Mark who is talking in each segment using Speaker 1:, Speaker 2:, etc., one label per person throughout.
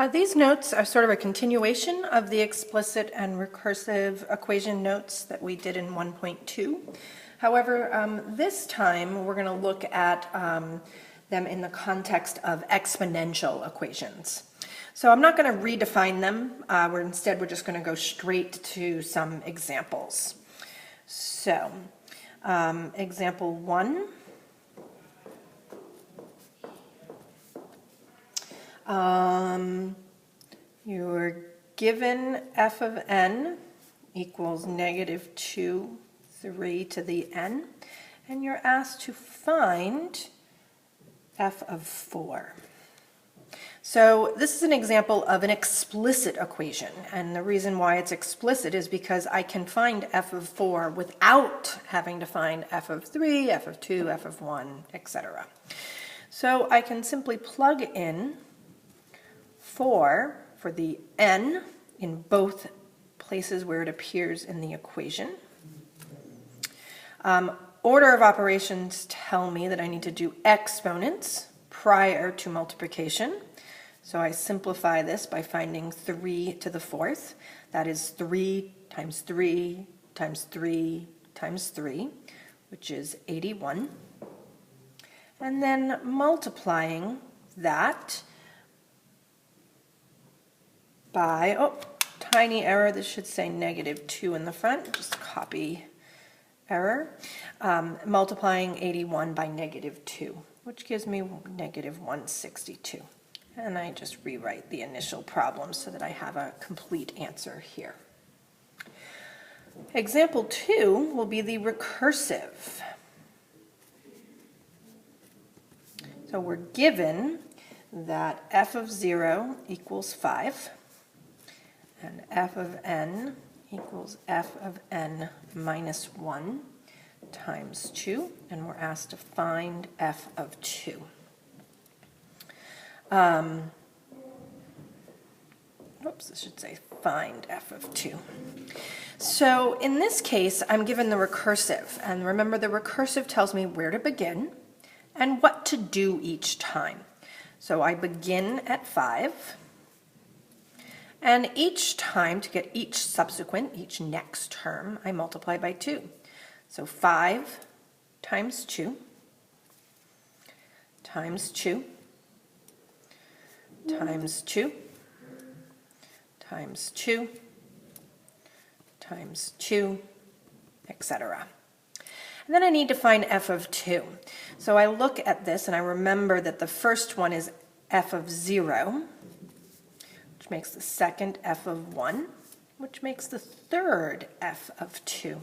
Speaker 1: These notes are sort of a continuation of the explicit and recursive equation notes that we did in 1.2. However, this time we're going to look at them in the context of exponential equations. So I'm not going to redefine them. Instead, we're just going to go straight to some examples. So, example 1. You're given f of n equals -2, 3 to the n, and you're asked to find f of 4. So this is an example of an explicit equation, and the reason why it's explicit is because I can find f of 4 without having to find f of 3, f of 2, f of 1, etc. So I can simply plug in 4 for the n in both places where it appears in the equation. Order of operations tell me that I need to do exponents prior to multiplication. So I simplify this by finding 3 to the 4th. That is 3 times 3 times 3 times 3, which is 81. And then multiplying that by, tiny error, this should say -2 in the front, just copy error, multiplying 81 by -2, which gives me -162. And I just rewrite the initial problem so that I have a complete answer here. Example 2 will be the recursive. So we're given that f of 0 equals 5, and f of n equals f of n minus 1 times 2, and we're asked to find f of 2. This should say find f of 2. So in this case, I'm given the recursive, and remember the recursive tells me where to begin and what to do each time. So I begin at 5, and each time, to get each subsequent, each next term, I multiply by 2. So 5 times 2 times 2 times 2 times 2 times 2, etc. And then I need to find f of 2. So I look at this and I remember that the first one is f of 0, which makes the second f of 1, which makes the third f of 2.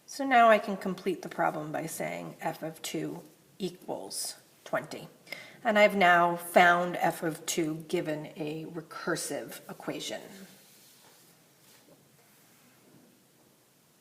Speaker 1: So now I can complete the problem by saying f of 2 equals 20. And I've now found f of 2 given a recursive equation.